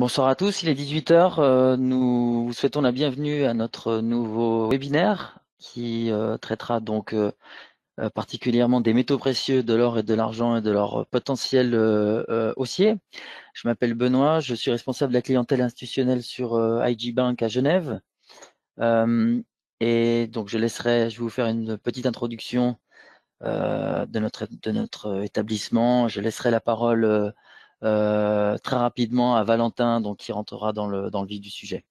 Bonsoir à tous, il est 18 h. Nous vous souhaitons la bienvenue à notre nouveau webinaire qui traitera donc particulièrement des métaux précieux, de l'or et de l'argent et de leur potentiel haussier. Je m'appelle Benoît, je suis responsable de la clientèle institutionnelle sur IG Bank à Genève. Et donc je vais vous faire une petite introduction de notre établissement. Je laisserai la parole très rapidement à Valentin, donc qui rentrera dans le vif du sujet.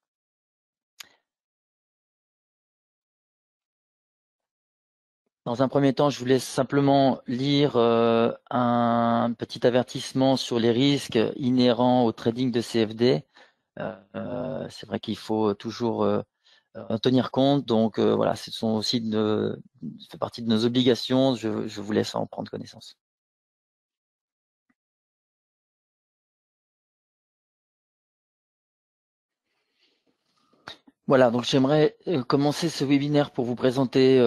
Dans un premier temps, je vous laisse simplement lire un petit avertissement sur les risques inhérents au trading de CFD. C'est vrai qu'il faut toujours en tenir compte. Donc voilà, ce sont aussi ça fait partie de nos obligations. Je vous laisse en prendre connaissance. Voilà, donc j'aimerais commencer ce webinaire pour vous présenter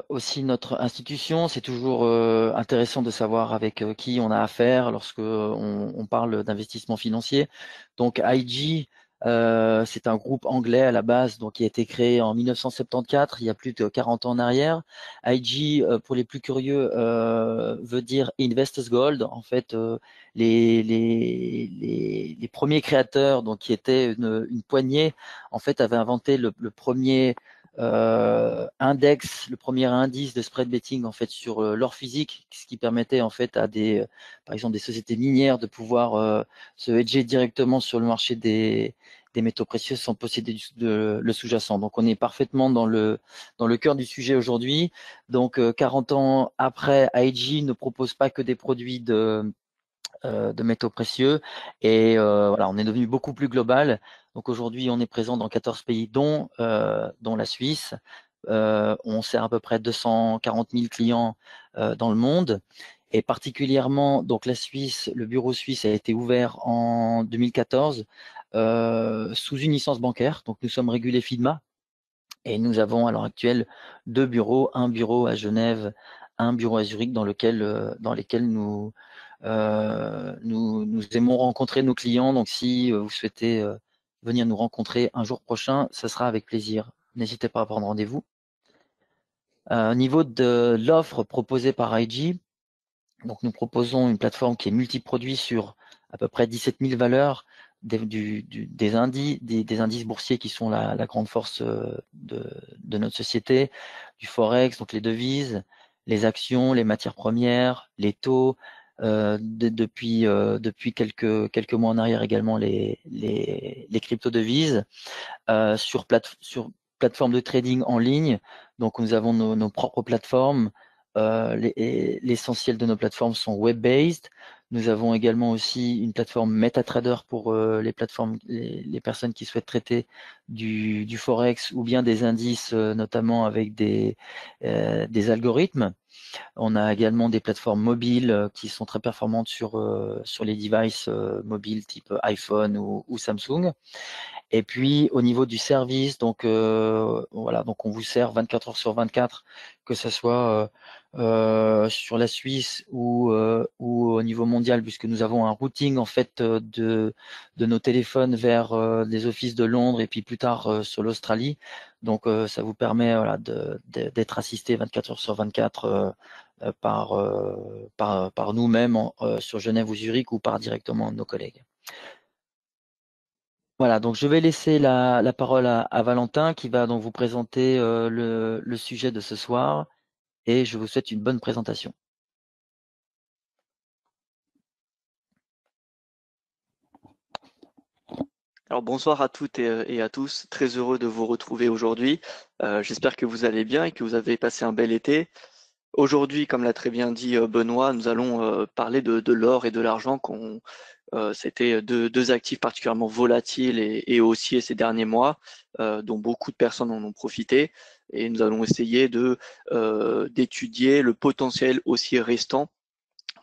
aussi notre institution. C'est toujours intéressant de savoir avec qui on a affaire lorsque on parle d'investissement financier. Donc IG, c'est un groupe anglais à la base, donc qui a été créé en 1974, il y a plus de 40 ans en arrière. IG, pour les plus curieux, veut dire Investors Gold. En fait, les premiers créateurs, donc qui étaient une poignée, en fait, avait inventé le premier le premier indice de spread betting en fait sur l'or physique, ce qui permettait en fait à par exemple des sociétés minières de pouvoir se hedger directement sur le marché des métaux précieux sans posséder le sous-jacent. Donc on est parfaitement dans le cœur du sujet aujourd'hui. Donc 40 ans après, IG ne propose pas que des produits de métaux précieux. Et voilà, on est devenu beaucoup plus global. Donc aujourd'hui, on est présent dans 14 pays, dont la Suisse. On sert à peu près 240 000 clients dans le monde. Et particulièrement, donc la Suisse, le bureau suisse a été ouvert en 2014 sous une licence bancaire. Donc nous sommes régulés FINMA. Et nous avons à l'heure actuelle 2 bureaux, un bureau à Genève, un bureau à Zurich, dans lesquels nous aimons rencontrer nos clients. Donc si vous souhaitez venir nous rencontrer un jour prochain, ce sera avec plaisir. N'hésitez pas à prendre rendez-vous. Au niveau de l'offre proposée par IG, donc nous proposons une plateforme qui est multiproduit sur à peu près 17 000 valeurs, des indices boursiers qui sont la grande force de notre société, du forex, donc les devises, les actions, les matières premières, les taux, depuis quelques mois en arrière également les crypto-devises, sur plateforme de trading en ligne. Donc nous avons nos propres plateformes. L'essentiel de nos plateformes sont web-based. Nous avons également aussi une plateforme MetaTrader pour les personnes qui souhaitent traiter du forex ou bien des indices, notamment avec des algorithmes. On a également des plateformes mobiles qui sont très performantes sur les devices mobiles type iPhone ou Samsung. Et puis au niveau du service, donc voilà, donc on vous sert 24 heures sur 24, que ce soit sur la Suisse ou au niveau mondial, puisque nous avons un routing en fait de nos téléphones vers les offices de Londres et puis plus tard sur l'Australie. Donc ça vous permet voilà, d'être assisté 24 heures sur 24 par nous-mêmes sur Genève ou Zurich ou par directement nos collègues. Voilà, donc je vais laisser la parole à Valentin qui va donc vous présenter le sujet de ce soir et je vous souhaite une bonne présentation. Alors bonsoir à toutes et à tous, très heureux de vous retrouver aujourd'hui. J'espère que vous allez bien et que vous avez passé un bel été. Aujourd'hui, comme l'a très bien dit Benoît, nous allons parler de l'or et de l'argent. C'était deux actifs particulièrement volatiles et haussiers ces derniers mois, dont beaucoup de personnes en ont profité. Et nous allons essayer d'étudier le potentiel haussier restant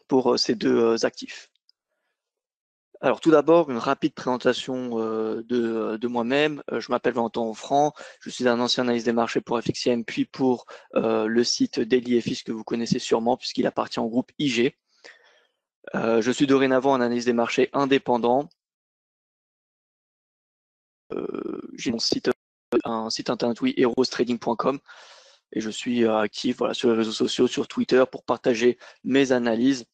pour ces deux actifs. Alors tout d'abord, une rapide présentation de moi-même. Je m'appelle Valentin Onfrand, je suis un ancien analyste des marchés pour FXCM, puis pour le site DailyFX que vous connaissez sûrement puisqu'il appartient au groupe IG. Je suis dorénavant un analyste des marchés indépendant j'ai un site internet, oui, herostrading.com, et je suis actif sur les réseaux sociaux, sur Twitter, pour partager mes analyses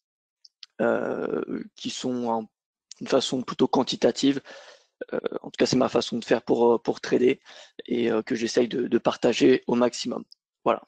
qui sont d'une façon plutôt quantitative. En tout cas, c'est ma façon de faire pour trader, et que j'essaye de partager au maximum. Voilà.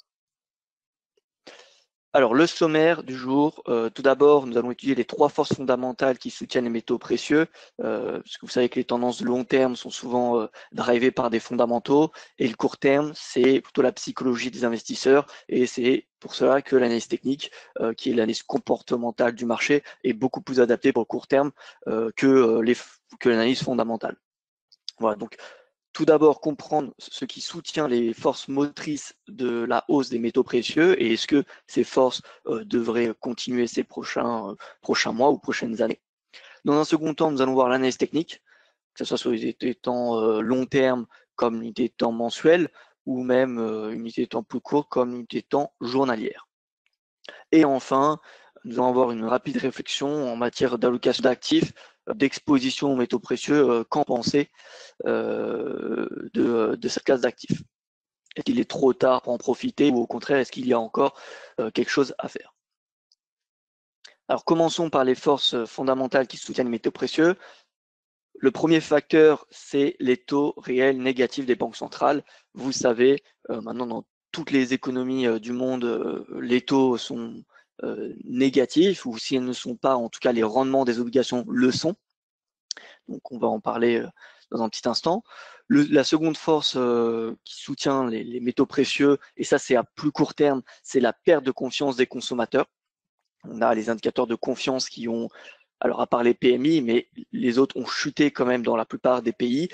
Alors, le sommaire du jour, tout d'abord, nous allons étudier les 3 forces fondamentales qui soutiennent les métaux précieux, parce que vous savez que les tendances de long terme sont souvent drivées par des fondamentaux, et le court terme, c'est plutôt la psychologie des investisseurs, et c'est pour cela que l'analyse technique, qui est l'analyse comportementale du marché, est beaucoup plus adaptée pour le court terme que l'analyse fondamentale. Voilà, donc tout d'abord comprendre ce qui soutient les forces motrices de la hausse des métaux précieux, et est-ce que ces forces devraient continuer ces prochains mois ou prochaines années. Dans un second temps, nous allons voir l'analyse technique, que ce soit sur les unités de temps long terme comme l'unité de temps mensuelle, ou même unité de temps plus courte comme l'unité de temps journalière. Et enfin, nous allons avoir une rapide réflexion en matière d'allocation d'actifs, d'exposition aux métaux précieux. Qu'en penser de cette classe d'actifs? Est-ce qu'il est trop tard pour en profiter, ou au contraire, est-ce qu'il y a encore quelque chose à faire? Alors, commençons par les forces fondamentales qui soutiennent les métaux précieux. Le premier facteur, c'est les taux réels négatifs des banques centrales. Vous savez, maintenant dans toutes les économies du monde, les taux sont négatifs, ou si elles ne sont pas, en tout cas les rendements des obligations le sont. Donc on va en parler dans un petit instant. La seconde force qui soutient les métaux précieux, et ça c'est à plus court terme, c'est la perte de confiance des consommateurs. On a les indicateurs de confiance qui ont, alors à part les PMI, mais les autres ont chuté quand même dans la plupart des pays.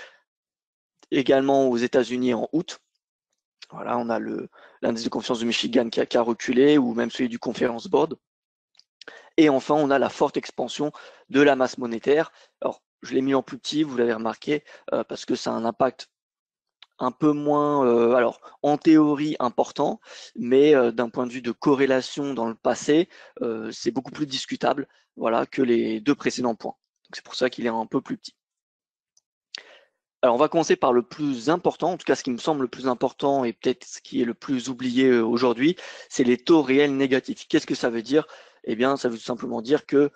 Également aux États-Unis en août. Voilà, on a l'indice de confiance de Michigan qui a reculé, ou même celui du Conference Board. Et enfin, on a la forte expansion de la masse monétaire. Alors, je l'ai mis en plus petit, vous l'avez remarqué, parce que ça a un impact un peu moins, alors en théorie important, mais d'un point de vue de corrélation dans le passé, c'est beaucoup plus discutable, voilà, que les 2 précédents points. Donc c'est pour ça qu'il est un peu plus petit. Alors on va commencer par le plus important, en tout cas ce qui me semble le plus important, et peut-être ce qui est le plus oublié aujourd'hui, c'est les taux réels négatifs. Qu'est-ce que ça veut dire? Eh bien, ça veut tout simplement dire que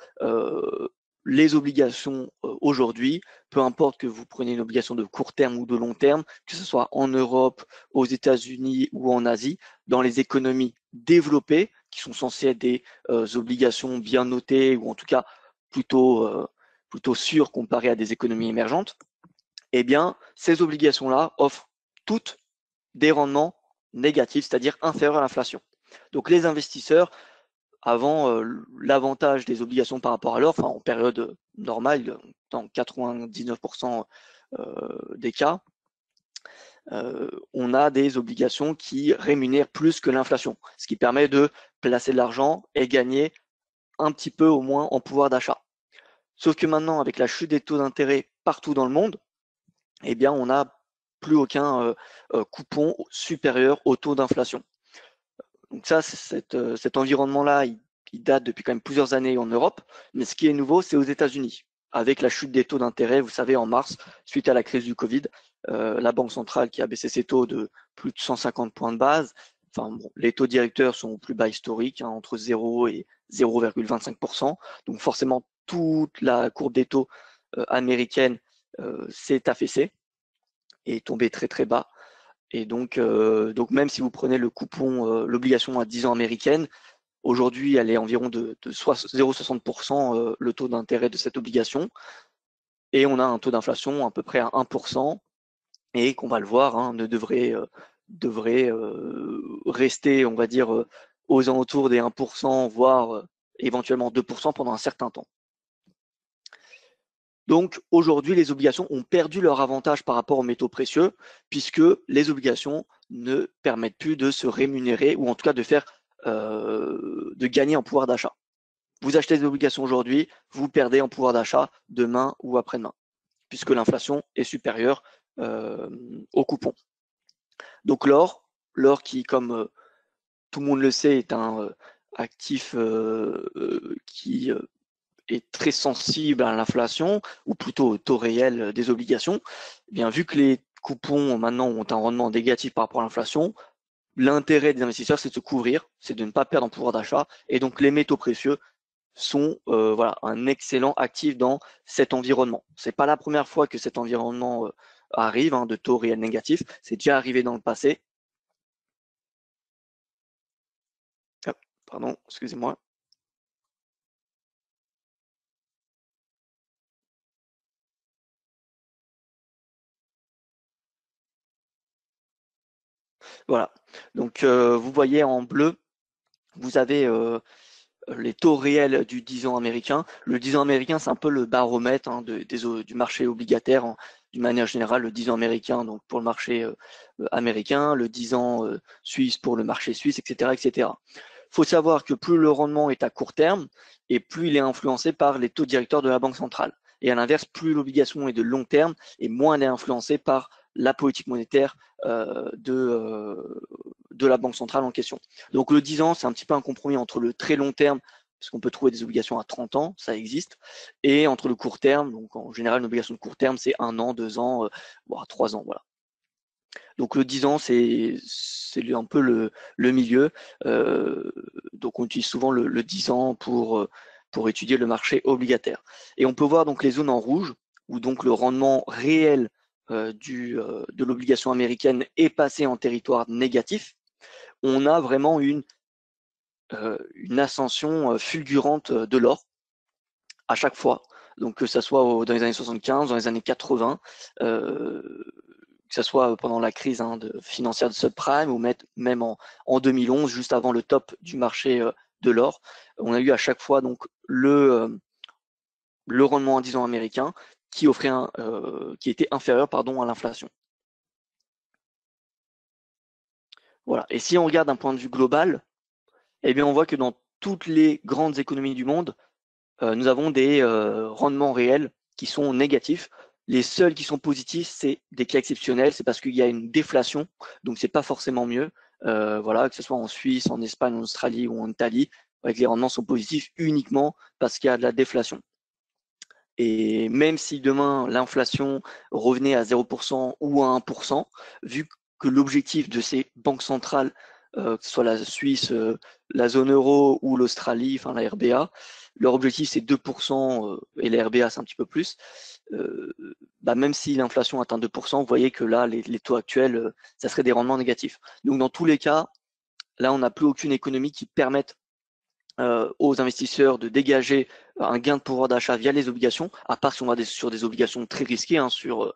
les obligations aujourd'hui, peu importe que vous preniez une obligation de court terme ou de long terme, que ce soit en Europe, aux États-Unis ou en Asie, dans les économies développées, qui sont censées être des obligations bien notées, ou en tout cas plutôt sûres comparées à des économies émergentes, eh bien, ces obligations-là offrent toutes des rendements négatifs, c'est-à-dire inférieurs à l'inflation. Donc les investisseurs, avant l'avantage des obligations par rapport à l'or, en période normale, dans 99% des cas, on a des obligations qui rémunèrent plus que l'inflation, ce qui permet de placer de l'argent et gagner un petit peu au moins en pouvoir d'achat. Sauf que maintenant, avec la chute des taux d'intérêt partout dans le monde, eh bien, on n'a plus aucun coupon supérieur au taux d'inflation. Donc ça, cet environnement-là, il date depuis quand même plusieurs années en Europe, mais ce qui est nouveau, c'est aux États-Unis. Avec la chute des taux d'intérêt, vous savez, en mars, suite à la crise du Covid, la Banque centrale qui a baissé ses taux de plus de 150 points de base. Les taux directeurs sont au plus bas historique, entre 0 et 0,25%. Donc forcément, toute la courbe des taux américaine s'est affaissée et est tombée très très bas. Et donc même si vous prenez le coupon, l'obligation à 10 ans américaine, aujourd'hui elle est environ de 0,60% le taux d'intérêt de cette obligation, et on a un taux d'inflation à peu près à 1%, et qu'on va le voir, ne devrait rester, on va dire, aux alentours des 1%, voire éventuellement 2% pendant un certain temps. Donc aujourd'hui, les obligations ont perdu leur avantage par rapport aux métaux précieux, puisque les obligations ne permettent plus de se rémunérer, ou en tout cas de gagner en pouvoir d'achat. Vous achetez des obligations aujourd'hui, vous perdez en pouvoir d'achat demain ou après-demain, puisque l'inflation est supérieure au coupon. Donc l'or qui, comme tout le monde le sait, est un actif qui est très sensible à l'inflation, ou plutôt au taux réel des obligations, eh bien, vu que les coupons maintenant ont un rendement négatif par rapport à l'inflation, l'intérêt des investisseurs, c'est de se couvrir, c'est de ne pas perdre en pouvoir d'achat, et donc les métaux précieux sont voilà, un excellent actif dans cet environnement. C'est pas la première fois que cet environnement arrive, de taux réels négatifs, c'est déjà arrivé dans le passé. Ah, pardon, excusez-moi. Voilà, donc vous voyez en bleu, vous avez les taux réels du 10 ans américain. Le 10 ans américain, c'est un peu le baromètre du marché obligataire d'une manière générale. Le 10 ans américain, donc pour le marché américain, le 10 ans suisse pour le marché suisse, etc., etc. Il faut savoir que plus le rendement est à court terme et plus il est influencé par les taux directeurs de la Banque centrale. Et à l'inverse, plus l'obligation est de long terme et moins elle est influencée par la politique monétaire de la Banque centrale en question. Donc le 10 ans, c'est un petit peu un compromis entre le très long terme, parce qu'on peut trouver des obligations à 30 ans, ça existe, et entre le court terme, donc en général une obligation de court terme, c'est 1 an, 2 ans, voire 3 ans, voilà. Donc le 10 ans, c'est un peu le milieu. Donc on utilise souvent le 10 ans pour étudier le marché obligataire. Et on peut voir donc les zones en rouge, où donc le rendement réel de l'obligation américaine est passé en territoire négatif. On a vraiment une ascension fulgurante de l'or à chaque fois. Donc que ça soit dans les années 75, dans les années 80, que ce soit pendant la crise financière de subprime ou même en 2011, juste avant le top du marché de l'or, on a eu à chaque fois donc le rendement à 10 ans américain qui offrait qui était inférieur à l'inflation. Voilà. Et si on regarde d'un point de vue global, eh bien on voit que dans toutes les grandes économies du monde, nous avons des rendements réels qui sont négatifs. Les seuls qui sont positifs, c'est des cas exceptionnels, c'est parce qu'il y a une déflation, donc c'est pas forcément mieux. Voilà, que ce soit en Suisse, en Espagne, en Australie ou en Italie, que les rendements sont positifs uniquement parce qu'il y a de la déflation. Et même si demain l'inflation revenait à 0% ou à 1%, vu que l'objectif de ces banques centrales, que ce soit la Suisse, la zone euro ou l'Australie, enfin la RBA, leur objectif c'est 2% et la RBA c'est un petit peu plus. Même si l'inflation atteint 2%, vous voyez que là, les taux actuels, ça serait des rendements négatifs. Donc dans tous les cas, là, on n'a plus aucune économie qui permette aux investisseurs de dégager un gain de pouvoir d'achat via les obligations, à part si on va sur des obligations très risquées, sur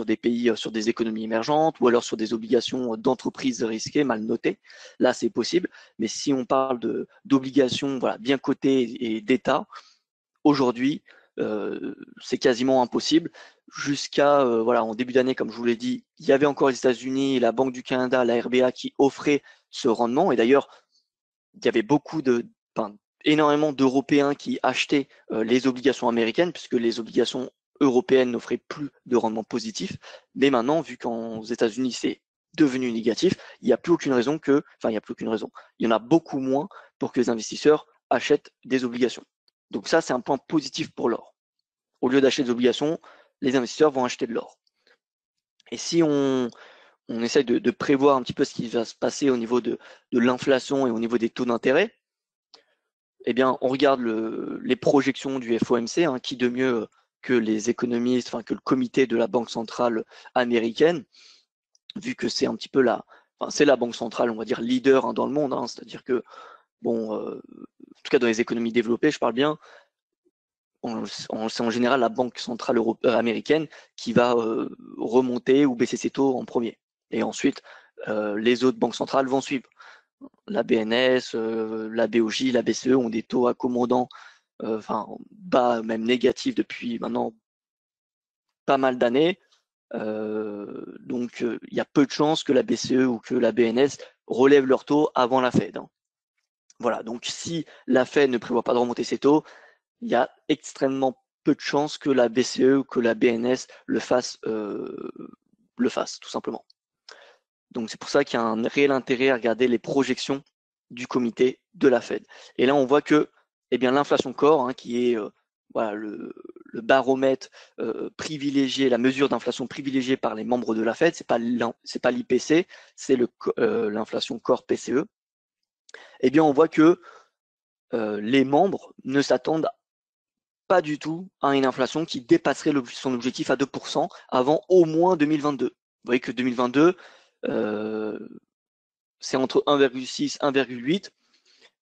des pays, sur des économies émergentes, ou alors sur des obligations d'entreprises risquées, mal notées. Là, c'est possible. Mais si on parle d'obligations bien cotées et d'État, aujourd'hui, c'est quasiment impossible. Jusqu'à en début d'année, comme je vous l'ai dit, il y avait encore les États-Unis, la Banque du Canada, la RBA qui offraient ce rendement. Et d'ailleurs, il y avait énormément d'Européens qui achetaient les obligations américaines, puisque les obligations européennes n'offraient plus de rendement positif. Mais maintenant, vu qu'aux États-Unis, c'est devenu négatif, il n'y a plus aucune raison il n'y a plus aucune raison. Il y en a beaucoup moins pour que les investisseurs achètent des obligations. Donc ça, c'est un point positif pour l'or. Au lieu d'acheter des obligations, les investisseurs vont acheter de l'or. Et si on essaye de prévoir un petit peu ce qui va se passer au niveau de l'inflation et au niveau des taux d'intérêt, eh bien, on regarde les projections du FOMC, qui de mieux que les économistes, que le comité de la Banque centrale américaine, vu que c'est un petit peu c'est la banque centrale, on va dire, leader dans le monde, c'est-à-dire que, en tout cas dans les économies développées, je parle bien, c'est en général la Banque centrale américaine qui va remonter ou baisser ses taux en premier. Et ensuite, les autres banques centrales vont suivre. La BNS, la BOJ, la BCE ont des taux accommodants bas, même négatifs depuis maintenant pas mal d'années. Donc, il y a peu de chances que la BCE ou que la BNS relèvent leurs taux avant la Fed. Voilà, donc si la Fed ne prévoit pas de remonter ses taux, il y a extrêmement peu de chances que la BCE ou que la BNS le fasse, tout simplement. Donc c'est pour ça qu'il y a un réel intérêt à regarder les projections du comité de la Fed. Et là, on voit que eh bien l'inflation corps, hein, qui est voilà, le baromètre privilégié, la mesure d'inflation privilégiée par les membres de la Fed, c'est pas l'IPC, c'est l'inflation corps PCE. Eh bien, on voit que les membres ne s'attendent pas du tout à une inflation qui dépasserait son objectif à 2% avant au moins 2022. Vous voyez que 2022, c'est entre 1,6 et 1,8.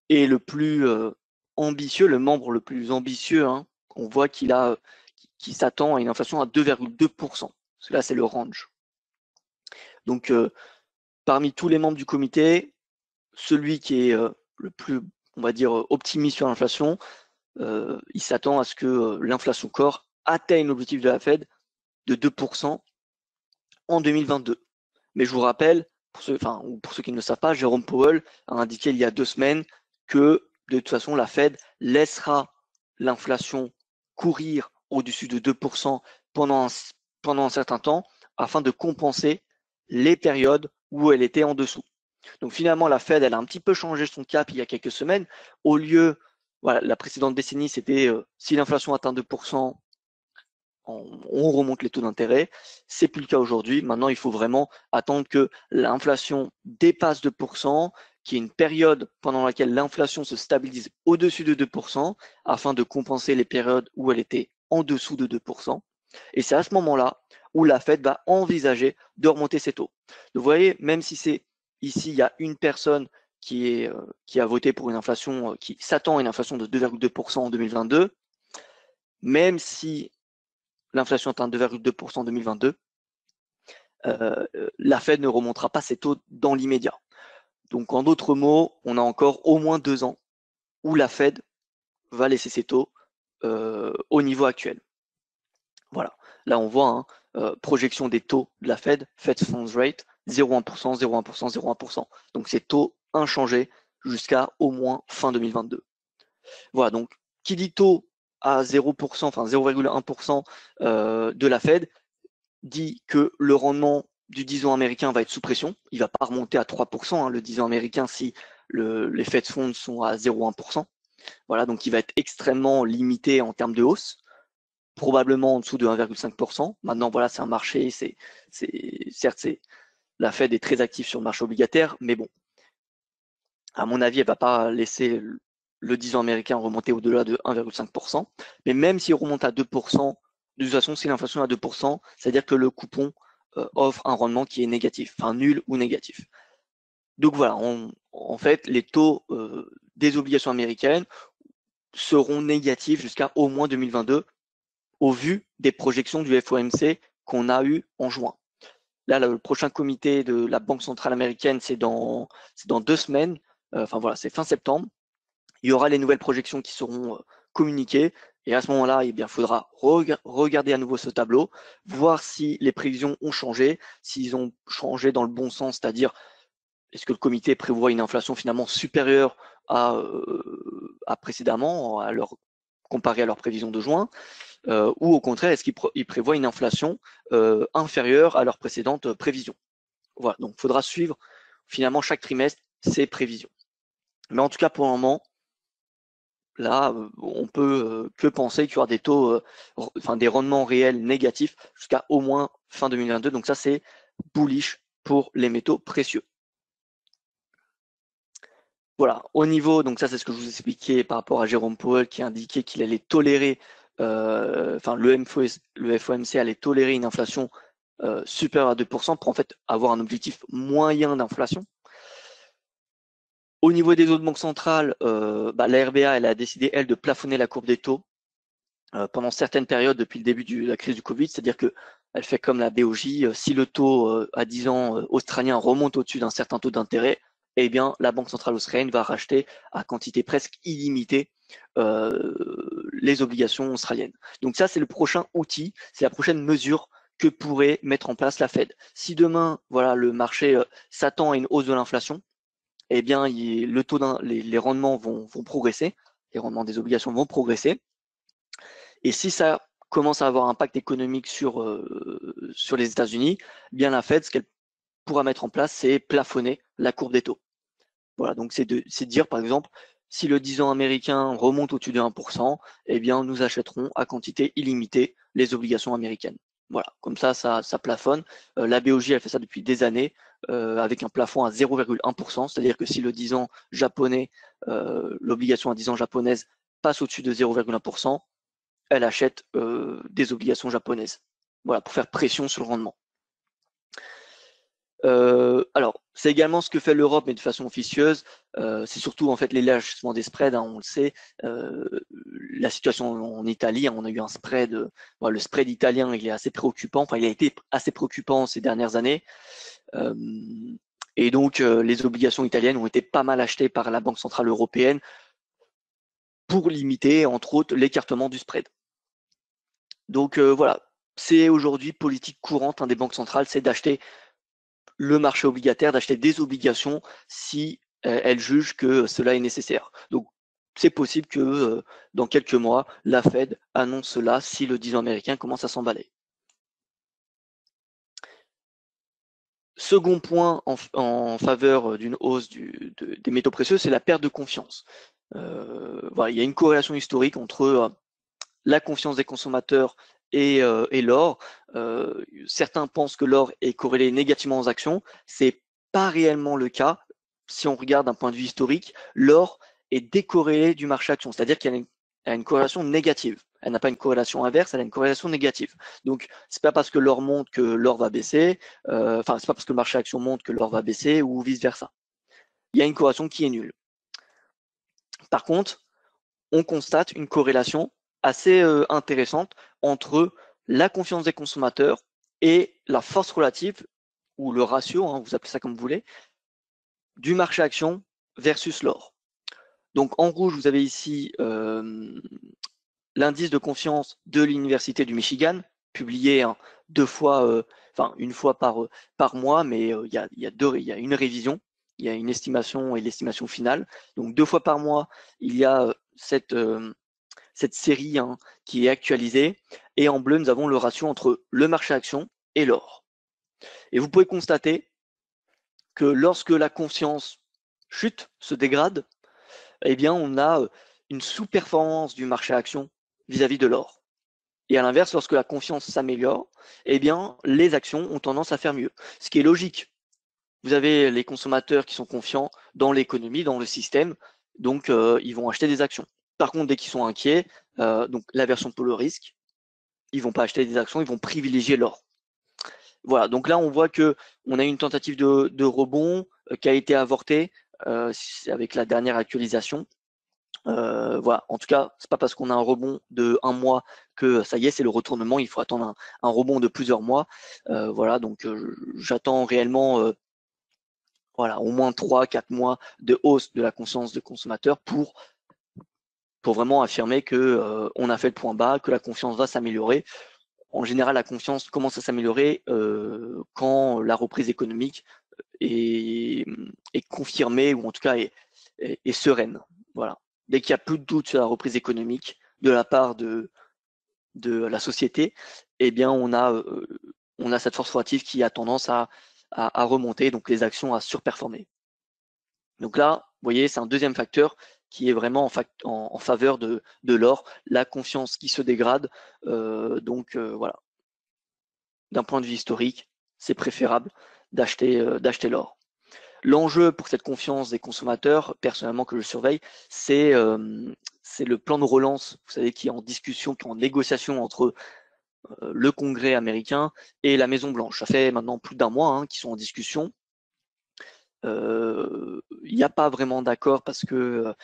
Et le plus ambitieux, le membre le plus ambitieux, hein, on voit qu'il s'attend à une inflation à 2,2%. Parce que là, c'est le range. Donc, parmi tous les membres du comité, celui qui est le plus, on va dire, optimiste sur l'inflation, il s'attend à ce que l'inflation corps atteigne l'objectif de la Fed de 2% en 2022. Mais je vous rappelle, pour ceux qui ne le savent pas, Jérôme Powell a indiqué il y a 2 semaines que de toute façon, la Fed laissera l'inflation courir au-dessus de 2% pendant un certain temps afin de compenser les périodes où elle était en dessous. Donc finalement, la Fed, elle a un petit peu changé son cap il y a quelques semaines. Au lieu, voilà, la précédente décennie, c'était si l'inflation atteint 2%, on remonte les taux d'intérêt. C'est plus le cas aujourd'hui. Maintenant, il faut vraiment attendre que l'inflation dépasse 2%, qu'il y ait une période pendant laquelle l'inflation se stabilise au-dessus de 2% afin de compenser les périodes où elle était en dessous de 2%. Et c'est à ce moment-là où la Fed va envisager de remonter ses taux. Vous voyez, même si c'est ici, il y a une personne qui a voté pour une inflation, qui s'attend à une inflation de 2,2% en 2022, même si l'inflation atteint 2,2% en 2022, la Fed ne remontera pas ses taux dans l'immédiat. Donc en d'autres mots, on a encore au moins 2 ans où la Fed va laisser ses taux au niveau actuel. Voilà, là on voit projection des taux de la Fed, Fed Funds Rate, 0,1%, 0,1%, 0,1%. Donc ces taux inchangés jusqu'à au moins fin 2022. Voilà, donc qui dit taux à 0%, enfin 0,1% de la Fed, dit que le rendement du 10 ans américain va être sous pression. Il ne va pas remonter à 3%, le 10 ans américain, si les Fed Funds sont à 0,1%. Voilà, donc il va être extrêmement limité en termes de hausse, probablement en dessous de 1,5%. Maintenant, voilà, c'est un marché, certes, la Fed est très active sur le marché obligataire, mais bon, à mon avis, elle ne va pas laisser le 10 ans américain remonter au-delà de 1,5%. Mais même s'il remonte à 2%, de toute façon, si l'inflation est à 2%, c'est-à-dire que le coupon offre un rendement qui est négatif, enfin nul ou négatif. Donc voilà, en fait, les taux des obligations américaines seront négatifs jusqu'à au moins 2022 au vu des projections du FOMC qu'on a eu en juin. Là, le prochain comité de la Banque centrale américaine, c'est dans 2 semaines. Enfin voilà, c'est fin septembre. Il y aura les nouvelles projections qui seront communiquées. Et à ce moment-là, eh bien, il faudra regarder à nouveau ce tableau, voir si les prévisions ont changé, s'ils ont changé dans le bon sens, c'est-à-dire est-ce que le comité prévoit une inflation finalement supérieure à précédemment, comparé à leurs prévisions de juin, ou au contraire, est-ce qu'ils prévoient une inflation inférieure à leurs précédentes prévisions. Voilà, donc il faudra suivre finalement chaque trimestre ces prévisions. Mais en tout cas, pour le moment, là, on peut que penser qu'il y aura des taux, des rendements réels négatifs jusqu'à au moins fin 2022. Donc ça, c'est bullish pour les métaux précieux. Voilà, au niveau, donc ça c'est ce que je vous expliquais par rapport à Jérôme Powell qui indiquait qu'il allait tolérer, le FOMC allait tolérer une inflation supérieure à 2% pour en fait avoir un objectif moyen d'inflation. Au niveau des autres banques centrales, la RBA elle a décidé elle de plafonner la courbe des taux pendant certaines périodes depuis le début de la crise du Covid, c'est-à-dire que elle fait comme la BOJ, si le taux à 10 ans australien remonte au-dessus d'un certain taux d'intérêt, eh bien la Banque centrale australienne va racheter à quantité presque illimitée les obligations australiennes. Donc ça, c'est le prochain outil, c'est la prochaine mesure que pourrait mettre en place la Fed. Si demain, voilà, le marché s'attend à une hausse de l'inflation, eh bien les rendements vont progresser, les rendements des obligations vont progresser. Et si ça commence à avoir un impact économique sur les États-Unis, bien la Fed, ce qu'elle pourra mettre en place, c'est plafonner la courbe des taux. Voilà, donc c'est dire par exemple, si le 10 ans américain remonte au-dessus de 1%, eh bien, nous achèterons à quantité illimitée les obligations américaines. Voilà, comme ça plafonne. La BOJ, elle fait ça depuis des années, avec un plafond à 0,1%, c'est-à-dire que si le 10 ans japonais, l'obligation à 10 ans japonaise passe au-dessus de 0,1%, elle achète des obligations japonaises. Voilà, pour faire pression sur le rendement. Alors, c'est également ce que fait l'Europe, mais de façon officieuse. C'est surtout en fait l'élargissement des spreads, hein, on le sait. La situation en Italie, hein, on a eu un spread. Le spread italien, il est assez préoccupant. Enfin, il a été assez préoccupant ces dernières années. Et donc, les obligations italiennes ont été pas mal achetées par la Banque centrale européenne pour limiter, entre autres, l'écartement du spread. Donc voilà, c'est aujourd'hui politique courante, hein, des banques centrales, c'est d'acheter le marché obligataire, d'acheter des obligations si elles jugent que cela est nécessaire. Donc c'est possible que dans quelques mois, la Fed annonce cela si le 10 ans américain commence à s'emballer. Second point en faveur d'une hausse des métaux précieux, c'est la perte de confiance. Voilà, il y a une corrélation historique entre la confiance des consommateurs et l'or. Certains pensent que l'or est corrélé négativement aux actions. C'est pas réellement le cas. Si on regarde d'un point de vue historique, l'or est décorrélé du marché action, c'est-à-dire qu'elle a une corrélation négative. Elle n'a pas une corrélation inverse, elle a une corrélation négative. Donc, c'est pas parce que l'or monte que l'or va baisser. Enfin, c'est pas parce que le marché action monte que l'or va baisser ou vice versa. Il y a une corrélation qui est nulle. Par contre, on constate une corrélation assez intéressante entre la confiance des consommateurs et la force relative, ou le ratio, hein, vous appelez ça comme vous voulez, du marché action versus l'or. Donc en rouge, vous avez ici l'indice de confiance de l'Université du Michigan, publié une fois par mois, mais il y a une révision, il y a une estimation et l'estimation finale. Donc 2 fois par mois, il y a cette série, hein, qui est actualisée. Et en bleu, nous avons le ratio entre le marché action et l'or. Et vous pouvez constater que lorsque la confiance chute, se dégrade, eh bien, on a une sous-performance du marché action vis-à-vis de l'or. Et à l'inverse, lorsque la confiance s'améliore, eh bien, les actions ont tendance à faire mieux. Ce qui est logique. Vous avez les consommateurs qui sont confiants dans l'économie, dans le système, donc ils vont acheter des actions. Par contre, dès qu'ils sont inquiets, donc l'aversion pour le risque, ils vont pas acheter des actions, ils vont privilégier l'or. Voilà, donc là on voit que on a une tentative de rebond qui a été avortée avec la dernière actualisation. Voilà, en tout cas, c'est pas parce qu'on a un rebond de 1 mois que ça y est, c'est le retournement. Il faut attendre un rebond de plusieurs mois. Voilà, donc j'attends réellement voilà, au moins 3-4 mois de hausse de la conscience des consommateurs pour vraiment affirmer que on a fait le point bas, que la confiance va s'améliorer. En général, la confiance commence à s'améliorer quand la reprise économique est confirmée ou en tout cas est sereine. Voilà. Dès qu'il n'y a plus de doute sur la reprise économique de la part de la société, eh bien on a cette force relative qui a tendance à remonter, donc les actions à surperformer. Donc là, vous voyez, c'est un deuxième facteur qui est vraiment en faveur de l'or, la confiance qui se dégrade. Voilà. D'un point de vue historique, c'est préférable d'acheter l'or. L'enjeu pour cette confiance des consommateurs, personnellement que je surveille, c'est le plan de relance, vous savez, qui est en discussion, qui est en négociation entre le Congrès américain et la Maison Blanche. Ça fait maintenant plus d'1 mois, hein, qu'ils sont en discussion. Il n'y a pas vraiment d'accord parce que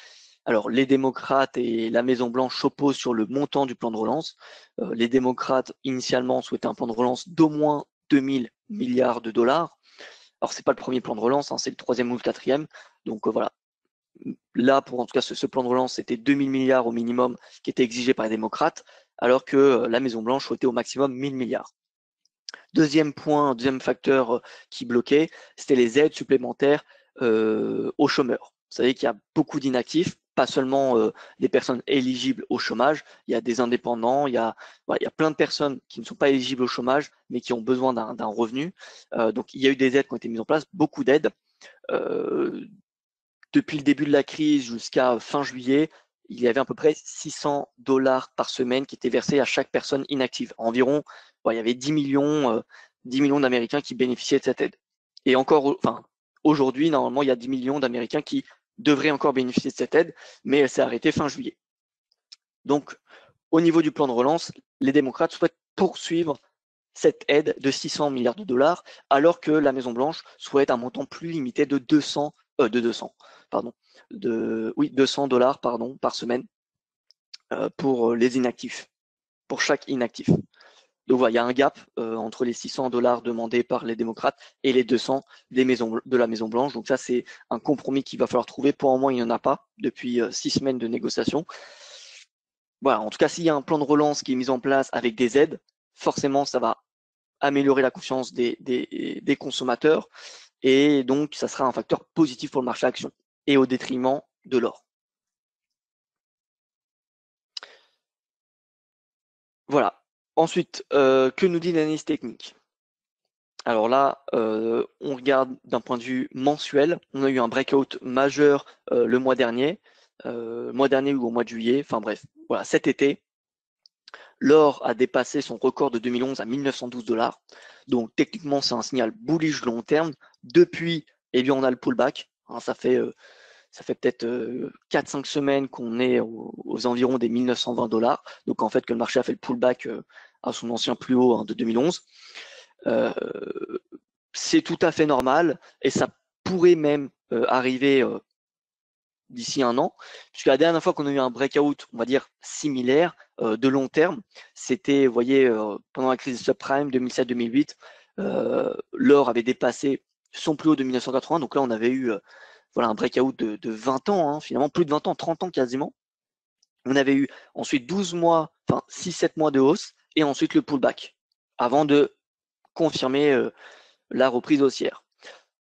alors, les démocrates et la Maison-Blanche s'opposent sur le montant du plan de relance. Les démocrates, initialement, souhaitaient un plan de relance d'au moins 2000 milliards de dollars. Alors, c'est pas le premier plan de relance, hein, c'est le 3e ou le 4e. Donc, voilà. Là, pour en tout cas, ce plan de relance, c'était 2000 milliards au minimum qui était exigé par les démocrates, alors que la Maison-Blanche souhaitait au maximum 1000 milliards. Deuxième point, deuxième facteur qui bloquait, c'était les aides supplémentaires aux chômeurs. Vous savez qu'il y a beaucoup d'inactifs, pas seulement des personnes éligibles au chômage, il y a des indépendants, il y a plein de personnes qui ne sont pas éligibles au chômage, mais qui ont besoin d'un revenu. Donc il y a eu des aides qui ont été mises en place, beaucoup d'aides. depuis le début de la crise jusqu'à fin juillet, il y avait à peu près 600 $ par semaine qui étaient versés à chaque personne inactive. Environ, il y avait 10 millions d'Américains qui bénéficiaient de cette aide. Et encore, aujourd'hui, normalement, il y a 10 millions d'Américains qui devraient encore bénéficier de cette aide, mais elle s'est arrêtée fin juillet. Donc, au niveau du plan de relance, les démocrates souhaitent poursuivre cette aide de 600 milliards de dollars, alors que la Maison-Blanche souhaite un montant plus limité de 200 $ par semaine pour les inactifs, pour chaque inactif. Donc voilà, il y a un gap entre les 600 $ demandés par les démocrates et les 200 de la Maison-Blanche. Donc ça, c'est un compromis qu'il va falloir trouver. Pour le moment, il n'y en a pas depuis 6 semaines de négociations. Voilà, en tout cas, s'il y a un plan de relance qui est mis en place avec des aides, forcément, ça va améliorer la confiance des consommateurs et donc ça sera un facteur positif pour le marché action et au détriment de l'or. Voilà. Ensuite, que nous dit l'analyse technique? Alors là, on regarde d'un point de vue mensuel. On a eu un breakout majeur le mois dernier ou au mois de juillet. Enfin bref, voilà, cet été. L'or a dépassé son record de 2011 à 1912 $. Donc techniquement, c'est un signal bullish long terme. Depuis, eh bien, on a le pullback. Hein, ça fait peut-être 4-5 semaines qu'on est aux environs des 1920 $. Donc en fait, que le marché a fait le pullback à son ancien plus haut de 2011. C'est tout à fait normal et ça pourrait même arriver d'ici un an, puisque la dernière fois qu'on a eu un breakout, on va dire similaire, de long terme, c'était, vous voyez, pendant la crise subprime 2007-2008, l'or avait dépassé son plus haut de 1980, donc là on avait eu voilà, un breakout de 20 ans, hein, finalement plus de 20 ans, 30 ans quasiment. On avait eu ensuite 12 mois, enfin 6-7 mois de hausse, et ensuite le pullback, avant de confirmer la reprise haussière.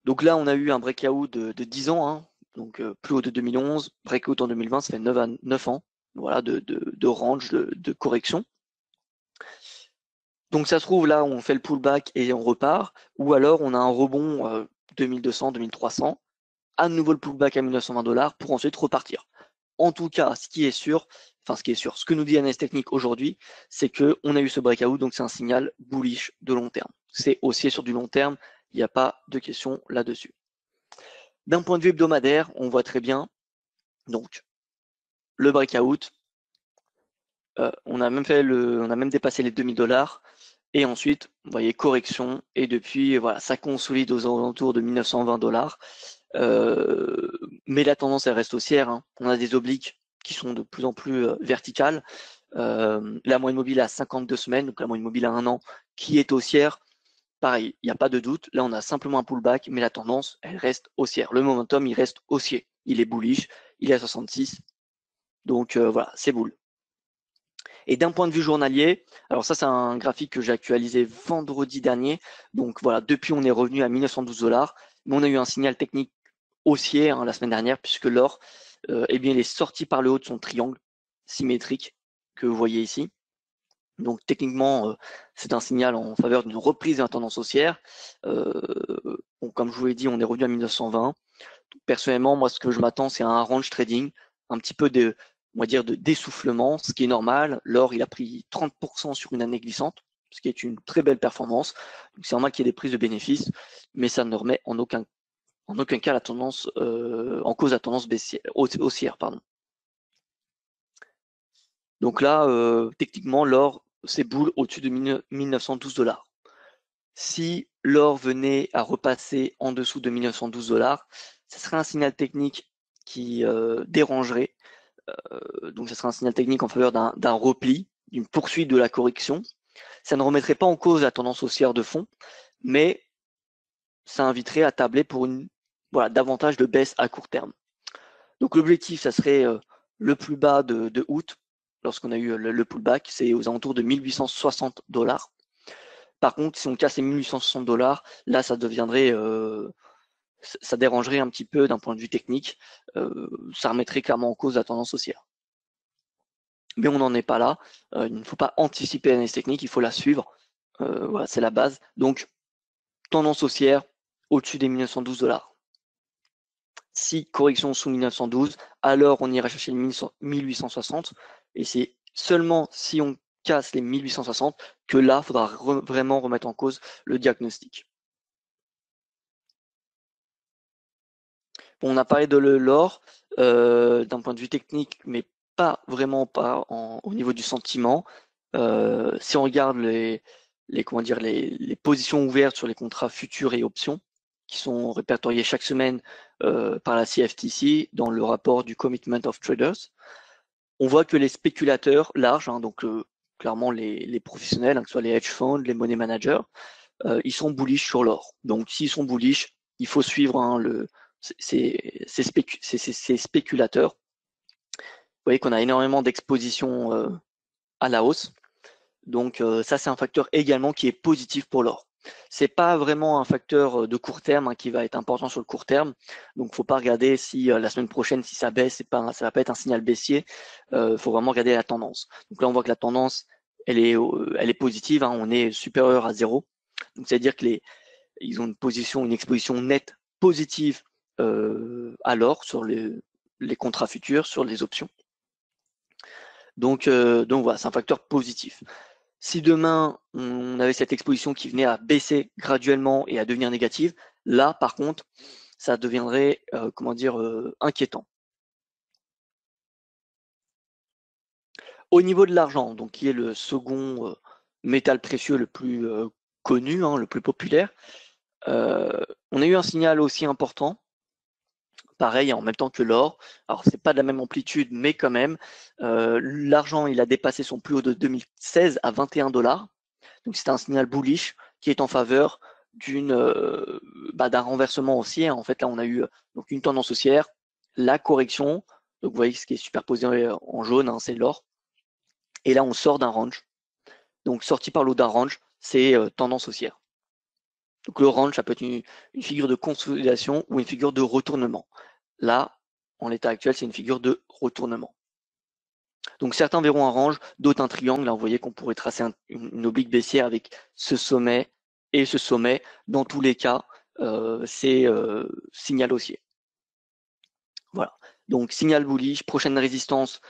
Donc là, on a eu un breakout de 10 ans, hein, donc plus haut de 2011, breakout en 2020, ça fait 9 ans, voilà, de range, de correction. Donc ça se trouve, là, on fait le pullback et on repart, ou alors on a un rebond 2200, 2300, à nouveau le pullback à 1920 $ pour ensuite repartir. En tout cas, ce que nous dit l'analyse technique aujourd'hui, c'est qu'on a eu ce breakout, donc c'est un signal bullish de long terme. C'est haussier sur du long terme, il n'y a pas de question là-dessus. D'un point de vue hebdomadaire, on voit très bien, donc, le breakout, on a même dépassé les 2000 $, et ensuite, vous voyez, correction, et depuis, voilà, ça consolide aux alentours de 1920 $. Mais la tendance, elle reste haussière, hein. On a des obliques qui sont de plus en plus verticales. La moyenne mobile à 52 semaines, donc la moyenne mobile à 1 an, qui est haussière. Pareil, il n'y a pas de doute. Là, on a simplement un pullback, mais la tendance, elle reste haussière. Le momentum, il reste haussier. Il est bullish, il est à 66. Donc voilà, c'est bull. Et d'un point de vue journalier, alors ça, c'est un graphique que j'ai actualisé vendredi dernier. Donc voilà, depuis, on est revenu à 1912 $. Mais on a eu un signal technique haussier la semaine dernière, puisque l'or, eh bien, il est sorti par le haut de son triangle symétrique que vous voyez ici. Donc techniquement, c'est un signal en faveur d'une reprise de la tendance haussière. Bon, comme je vous l'ai dit, on est revenu à 1920. Personnellement, moi, ce que je m'attends, c'est un range trading, un petit peu de, on va dire, de d'essoufflement, ce qui est normal. L'or, il a pris 30% sur une année glissante, ce qui est une très belle performance. Donc c'est normal qu'il y ait des prises de bénéfices, mais ça ne remet en aucun cas la tendance en cause la tendance haussière, pardon. Donc là, techniquement, l'or, c'est bull au-dessus de 1912 $. Si l'or venait à repasser en dessous de 1912 $, ce serait un signal technique qui dérangerait. Donc ce serait un signal technique en faveur d'un repli, d'une poursuite de la correction. Ça ne remettrait pas en cause la tendance haussière de fond, mais ça inviterait à tabler pour davantage de baisse à court terme. Donc l'objectif, ça serait le plus bas de août, lorsqu'on a eu le pullback, c'est aux alentours de 1860 $. Par contre, si on casse les 1860 $, là, ça deviendrait, ça dérangerait un petit peu d'un point de vue technique. Ça remettrait clairement en cause la tendance haussière. Mais on n'en est pas là. Il ne faut pas anticiper l'analyse technique, il faut la suivre. Voilà, c'est la base. Donc, tendance haussière au-dessus des 1912 $. Si correction sous 1912, alors on ira chercher le 1860. Et c'est seulement si on casse les 1860 que là, il faudra vraiment remettre en cause le diagnostic. Bon, on a parlé de l'or d'un point de vue technique, mais pas vraiment au niveau du sentiment. Si on regarde les positions ouvertes sur les contrats futurs et options, qui sont répertoriées chaque semaine par la CFTC dans le rapport du Commitment of Traders, on voit que les spéculateurs larges, hein, donc clairement les professionnels, hein, que ce soit les hedge funds, les money managers, ils sont bullish sur l'or. Donc s'ils sont bullish, il faut suivre hein, ces spéculateurs. Vous voyez qu'on a énormément d'exposition à la hausse. Donc ça, c'est un facteur également qui est positif pour l'or. C'est pas vraiment un facteur de court terme hein, qui va être important sur le court terme. Donc faut pas regarder si la semaine prochaine, si ça baisse, ça va pas être un signal baissier. Faut vraiment regarder la tendance. Donc là, on voit que la tendance, elle est positive. Hein, on est supérieur à 0. Donc c'est-à-dire que ils ont une exposition nette positive à l'or sur les contrats futurs, sur les options. Donc voilà, c'est un facteur positif. Si demain, on avait cette exposition qui venait à baisser graduellement et à devenir négative, là, par contre, ça deviendrait, inquiétant. Au niveau de l'argent, donc qui est le second métal précieux le plus connu, hein, le plus populaire, on a eu un signal aussi important, pareil en même temps que l'or. Alors c'est pas de la même amplitude, mais quand même, l'argent il a dépassé son plus haut de 2016 à 21 $. Donc c'est un signal bullish qui est en faveur d'un renversement haussier. En fait, là, on a eu donc une tendance haussière, la correction. Donc vous voyez ce qui est superposé en jaune, hein, c'est l'or. Et là, on sort d'un range. Donc sorti par l'eau d'un range, c'est tendance haussière. Donc le range, ça peut être une figure de consolidation ou une figure de retournement. Là, en l'état actuel, c'est une figure de retournement. Donc certains verront un range, d'autres un triangle. Là, vous voyez qu'on pourrait tracer une oblique baissière avec ce sommet et ce sommet. Dans tous les cas, c'est signal haussier. Voilà. Donc signal bullish, prochaine résistance,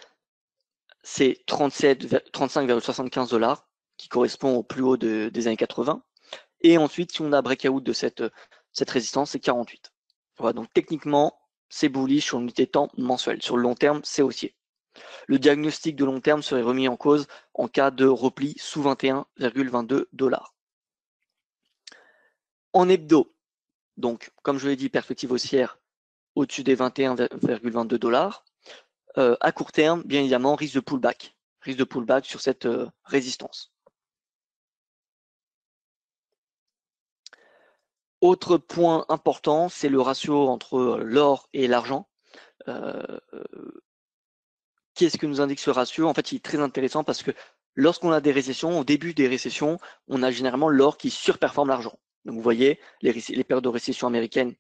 c'est 35,75 $, qui correspond au plus haut des années 80. Et ensuite, si on a breakout de cette résistance, c'est 48. Voilà, donc techniquement, c'est bullish sur l'unité de temps mensuelle. Sur le long terme, c'est haussier. Le diagnostic de long terme serait remis en cause en cas de repli sous 21,22 $. En hebdo, donc comme je l'ai dit, perspective haussière au-dessus des 21,22 $. À court terme, bien évidemment, risque de pullback sur cette résistance. Autre point important, c'est le ratio entre l'or et l'argent. Qu'est-ce que nous indique ce ratio? En fait, il est très intéressant parce que lorsqu'on a des récessions, au début des récessions, on a généralement l'or qui surperforme l'argent. Donc vous voyez les périodes de récession américaines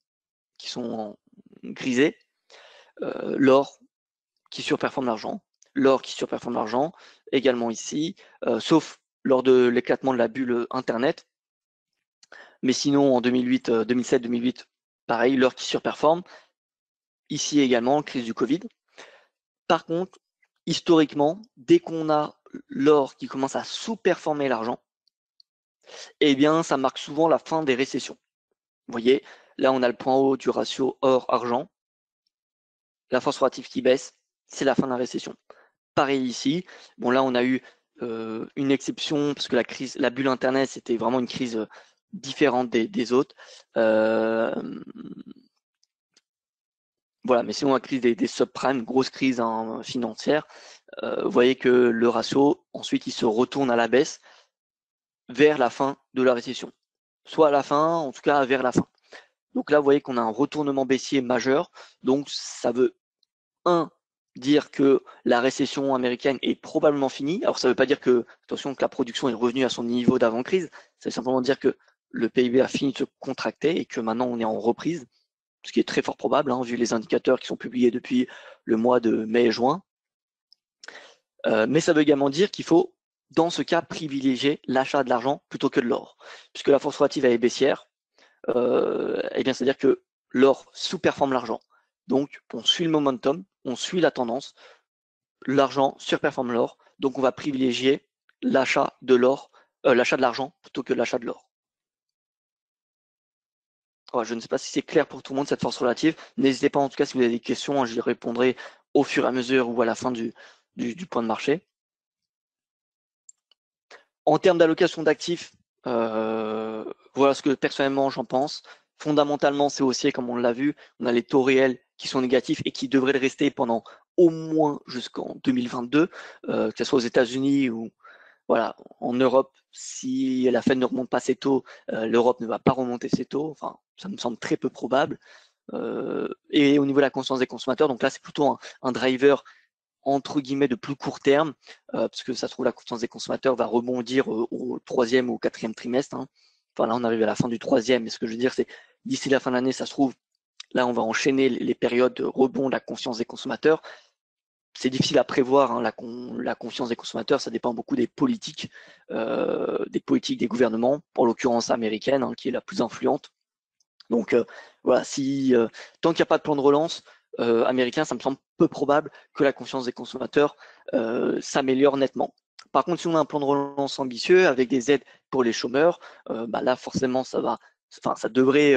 qui sont grisées, l'or qui surperforme l'argent, également ici, sauf lors de l'éclatement de la bulle Internet. Mais sinon, en 2007-2008, pareil, l'or qui surperforme. Ici également, crise du Covid. Par contre, historiquement, dès qu'on a l'or qui commence à sous-performer l'argent, eh bien, ça marque souvent la fin des récessions. Vous voyez, là, on a le point haut du ratio or-argent. La force relative qui baisse, c'est la fin de la récession. Pareil ici. Bon, là, on a eu une exception parce que la bulle Internet, c'était vraiment une crise différente des autres. Voilà, mais sinon la crise des subprimes, grosse crise financière, vous voyez que le ratio, ensuite, il se retourne à la baisse vers la fin de la récession. Soit à la fin, en tout cas vers la fin. Donc là, vous voyez qu'on a un retournement baissier majeur. Donc ça veut, dire que la récession américaine est probablement finie. Alors ça ne veut pas dire que, attention, que la production est revenue à son niveau d'avant-crise. Ça veut simplement dire que le PIB a fini de se contracter et que maintenant on est en reprise, ce qui est très fort probable, hein, vu les indicateurs qui sont publiés depuis le mois de mai et juin. Mais ça veut également dire qu'il faut, dans ce cas, privilégier l'achat de l'argent plutôt que de l'or. Puisque la force relative elle est baissière, eh bien c'est-à-dire que l'or sous-performe l'argent. Donc, on suit le momentum, on suit la tendance. L'argent surperforme l'or, donc on va privilégier l'achat de l'or, l'achat de l'argent plutôt que l'achat de l'or. Voilà, je ne sais pas si c'est clair pour tout le monde cette force relative. N'hésitez pas en tout cas si vous avez des questions, hein, j'y répondrai au fur et à mesure ou à la fin du point de marché. En termes d'allocation d'actifs, voilà ce que personnellement j'en pense. Fondamentalement, c'est haussier comme on l'a vu. On a les taux réels qui sont négatifs et qui devraient le rester pendant au moins jusqu'en 2022, que ce soit aux États-Unis ou voilà, en Europe. Si la Fed ne remonte pas ses taux, l'Europe ne va pas remonter ses taux. Enfin, ça me semble très peu probable. Et au niveau de la confiance des consommateurs, donc là, c'est plutôt un driver entre guillemets de plus court terme, parce que ça se trouve la confiance des consommateurs va rebondir au troisième ou au quatrième trimestre. Hein. Enfin là, on arrive à la fin du troisième, mais ce que je veux dire, c'est d'ici la fin de l'année, ça se trouve, là, on va enchaîner les périodes de rebond de la confiance des consommateurs. C'est difficile à prévoir, hein, la confiance des consommateurs, ça dépend beaucoup des politiques des gouvernements, en l'occurrence américaine, hein, qui est la plus influente. Donc voilà, si tant qu'il n'y a pas de plan de relance américain, ça me semble peu probable que la confiance des consommateurs s'améliore nettement. Par contre, si on a un plan de relance ambitieux avec des aides pour les chômeurs, bah là forcément ça devrait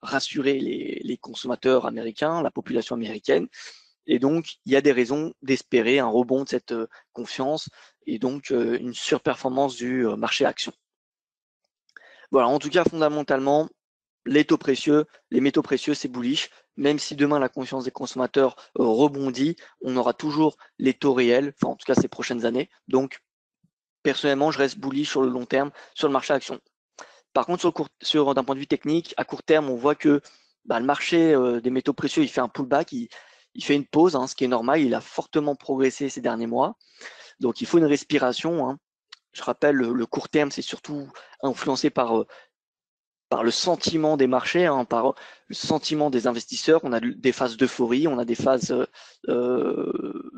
rassurer les consommateurs américains, la population américaine. Et donc, il y a des raisons d'espérer un rebond de cette confiance et donc une surperformance du marché action. Voilà, en tout cas, fondamentalement, les taux précieux, les métaux précieux, c'est bullish. Même si demain la confiance des consommateurs rebondit, on aura toujours les taux réels, enfin en tout cas ces prochaines années. Donc personnellement, je reste bullish sur le long terme sur le marché action. Par contre, d'un point de vue technique, à court terme, on voit que le marché des métaux précieux, il fait un pullback, il fait une pause, hein, ce qui est normal. Il a fortement progressé ces derniers mois. Donc il faut une respiration. Hein. Je rappelle, le court terme, c'est surtout influencé par le sentiment des marchés, hein, par le sentiment des investisseurs. On a des phases d'euphorie, on a des phases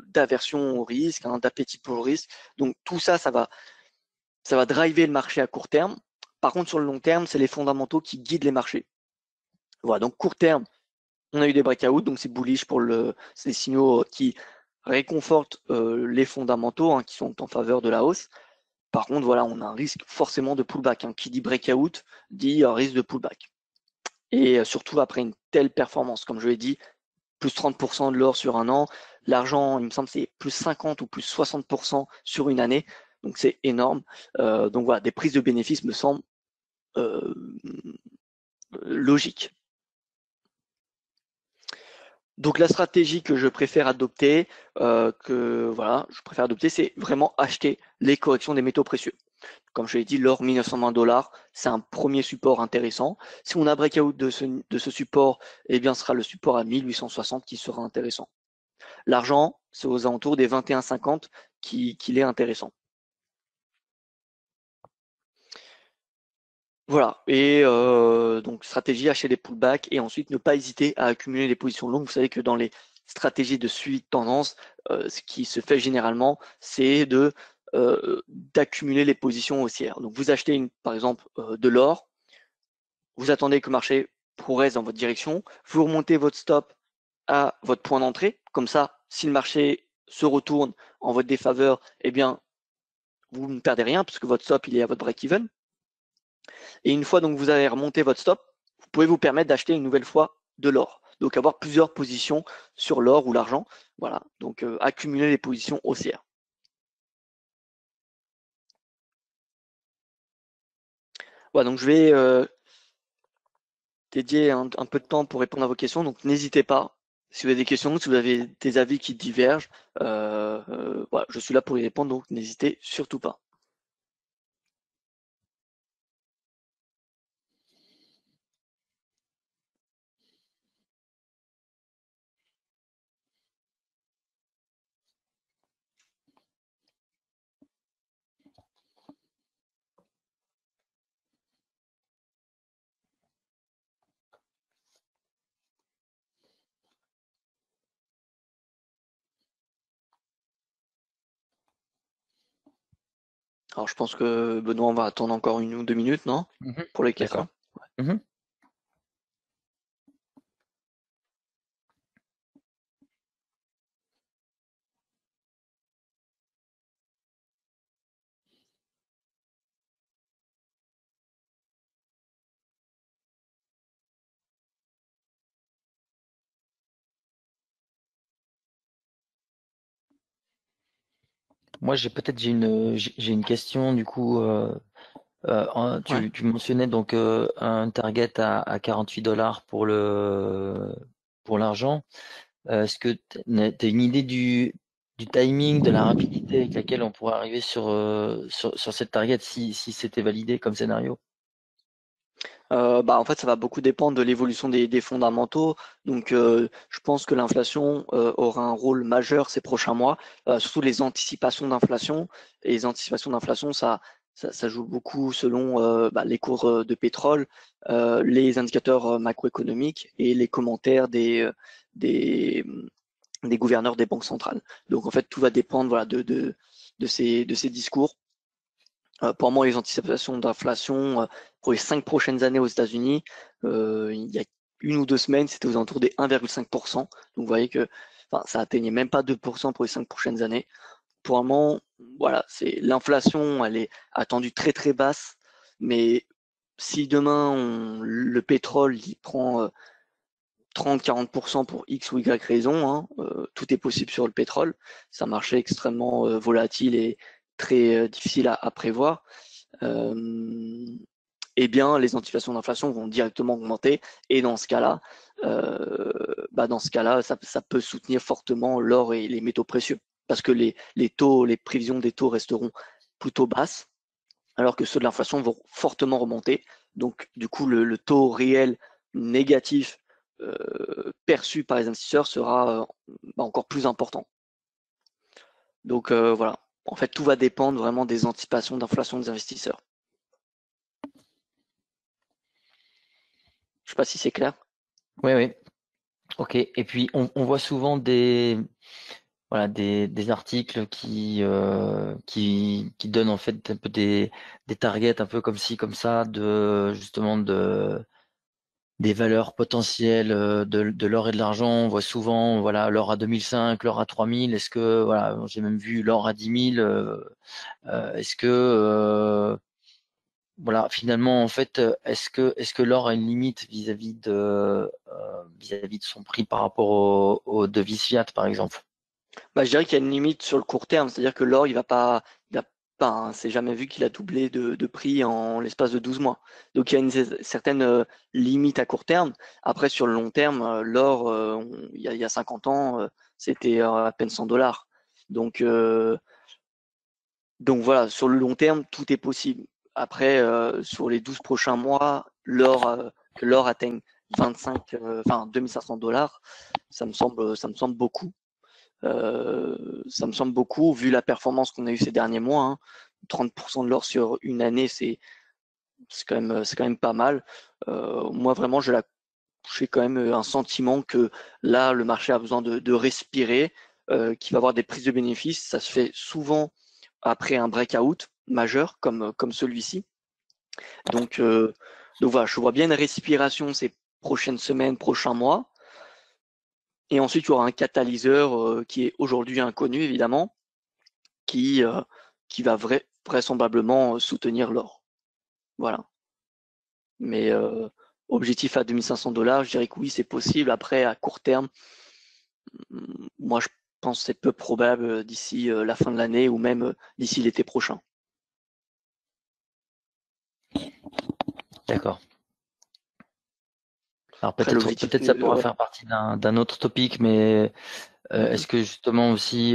d'aversion au risque, hein, d'appétit pour le risque. Donc tout ça, ça va driver le marché à court terme. Par contre, sur le long terme, c'est les fondamentaux qui guident les marchés. Voilà, donc court terme, on a eu des breakouts, donc c'est bullish c'est des signaux qui réconfortent les fondamentaux, hein, qui sont en faveur de la hausse. Par contre, voilà, on a un risque forcément de pullback. Hein. Qui dit breakout dit risque de pullback. Et surtout après une telle performance, comme je l'ai dit, plus 30% de l'or sur un an. L'argent, il me semble, c'est plus 50 ou plus 60% sur une année. Donc c'est énorme. Donc voilà, des prises de bénéfices me semblent logiques. Donc la stratégie que je préfère adopter, c'est vraiment acheter les corrections des métaux précieux. Comme je l'ai dit, l'or 1920 $, c'est un premier support intéressant. Si on a breakout de ce support, eh bien, ce sera le support à 1860 qui sera intéressant. L'argent, c'est aux alentours des 21,50 qu'il est intéressant. Voilà. Et donc, stratégie, acheter des pullbacks et ensuite ne pas hésiter à accumuler des positions longues. Vous savez que dans les stratégies de suivi de tendance, ce qui se fait généralement, c'est d'accumuler les positions haussières. Donc, vous achetez par exemple de l'or, vous attendez que le marché progresse dans votre direction, vous remontez votre stop à votre point d'entrée. Comme ça, si le marché se retourne en votre défaveur, eh bien, vous ne perdez rien puisque votre stop il est à votre break-even. Et une fois donc vous avez remonté votre stop, vous pouvez vous permettre d'acheter une nouvelle fois de l'or. Donc avoir plusieurs positions sur l'or ou l'argent. Voilà, donc accumuler les positions haussières. Voilà, donc je vais dédier un peu de temps pour répondre à vos questions. Donc n'hésitez pas. Si vous avez des questions, si vous avez des avis qui divergent, voilà, je suis là pour y répondre, donc n'hésitez surtout pas. Alors je pense que Benoît, on va attendre encore 1 ou 2 minutes, non? Pour les questions. D'accord. Mhm. Moi, j'ai une question du coup. Ouais. Tu mentionnais donc un target à 48 dollars pour l'argent. Est-ce que tu as une idée du timing, de la rapidité avec laquelle on pourrait arriver sur cette target si c'était validé comme scénario? En fait, ça va beaucoup dépendre de l'évolution des fondamentaux. Donc, je pense que l'inflation aura un rôle majeur ces prochains mois, surtout les anticipations d'inflation. Et les anticipations d'inflation, ça joue beaucoup selon les cours de pétrole, les indicateurs macroéconomiques et les commentaires des, des gouverneurs des banques centrales. Donc, en fait, tout va dépendre voilà, de ces discours. Pour moi, les anticipations d'inflation pour les 5 prochaines années aux États-Unis, il y a 1 ou 2 semaines, c'était aux alentours des 1,5%. Donc vous voyez que ça atteignait même pas 2% pour les 5 prochaines années. Pour le moment, voilà, c'est l'inflation, elle est attendue très très basse, mais si demain le pétrole il prend 30-40% pour X ou Y raison, hein, tout est possible sur le pétrole. C'est un marché extrêmement volatile et très difficile à prévoir. Euh, eh bien, les anticipations d'inflation vont directement augmenter. Et dans ce cas-là, ça peut soutenir fortement l'or et les métaux précieux, parce que les prévisions des taux resteront plutôt basses, alors que ceux de l'inflation vont fortement remonter. Donc, du coup, le taux réel négatif perçu par les investisseurs sera encore plus important. Donc, voilà. En fait, tout va dépendre vraiment des anticipations d'inflation des investisseurs. Je ne sais pas si c'est clair. Oui, oui. Ok. Et puis on voit souvent voilà, des articles qui donnent en fait un peu des targets un peu comme ci, comme ça, justement des valeurs potentielles de l'or et de l'argent. On voit souvent, voilà, l'or à 2005, l'or à 3000. Est-ce que, voilà, j'ai même vu l'or à 10 000. Est-ce que, voilà, finalement, en fait, est-ce que l'or a une limite vis-à-vis de son prix par rapport aux devises fiat, par exemple? Je dirais qu'il y a une limite sur le court terme, c'est-à-dire que l'or, il a pas, hein, c'est jamais vu qu'il a doublé de prix en l'espace de 12 mois. Donc il y a une certaine limite à court terme. Après, sur le long terme, l'or, il y a 50 ans, c'était à peine 100 dollars. Donc, euh, donc voilà, sur le long terme, tout est possible. Après, sur les 12 prochains mois, que l'or atteigne 2500 dollars, ça me semble beaucoup. Ça me semble beaucoup, vu la performance qu'on a eue ces derniers mois. Hein. 30% de l'or sur une année, c'est quand même pas mal. Moi, vraiment, j'ai quand même un sentiment que là, le marché a besoin de respirer, qu'il va avoir des prises de bénéfices. Ça se fait souvent après un breakout majeur comme celui-ci. Donc, euh, donc voilà, je vois bien une respiration ces prochaines semaines, prochains mois. Et ensuite, il y aura un catalyseur qui est aujourd'hui inconnu, évidemment, qui, euh, qui va vraisemblablement soutenir l'or. Voilà. Mais objectif à 2500 dollars, je dirais que oui, c'est possible. Après, à court terme, moi, je pense que c'est peu probable d'ici la fin de l'année ou même d'ici l'été prochain. D'accord. Alors Après, l'objectif, peut-être ça pourra faire partie d'un autre topic, mais est-ce que justement aussi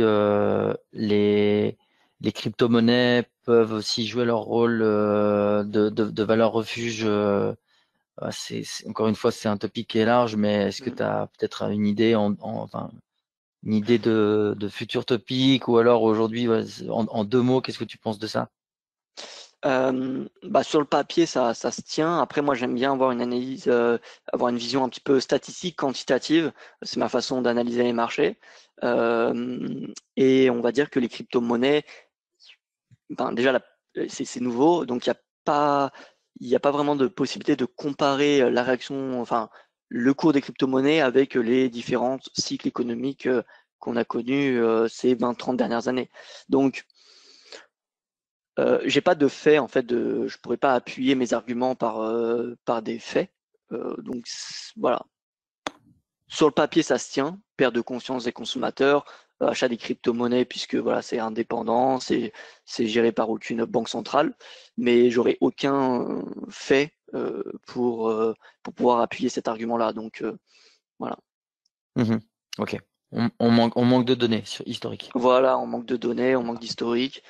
les crypto-monnaies peuvent aussi jouer leur rôle de valeur refuge encore une fois, c'est un topic qui est large, mais est-ce que tu as peut-être une idée enfin, une idée de futur topic ou alors aujourd'hui, en 2 mots, qu'est-ce que tu penses de ça? Sur le papier, ça se tient. Après, moi, j'aime bien avoir une analyse, avoir une vision un petit peu statistique, quantitative. C'est ma façon d'analyser les marchés. Et on va dire que les crypto-monnaies, déjà, c'est nouveau, donc il y a pas vraiment de possibilité de comparer la réaction, enfin, le cours des crypto-monnaies avec les différents cycles économiques qu'on a connus ces 20-30 dernières années. Donc, j'ai pas de faits, en fait, je pourrais pas appuyer mes arguments par des faits. Voilà. Sur le papier, ça se tient, perte de confiance des consommateurs, achat des crypto-monnaies puisque voilà, c'est indépendant, c'est géré par aucune banque centrale, mais j'aurais aucun fait pour pouvoir appuyer cet argument-là. Donc voilà. Ok. On manque de données historiques. Voilà, on manque de données, on manque d'historique.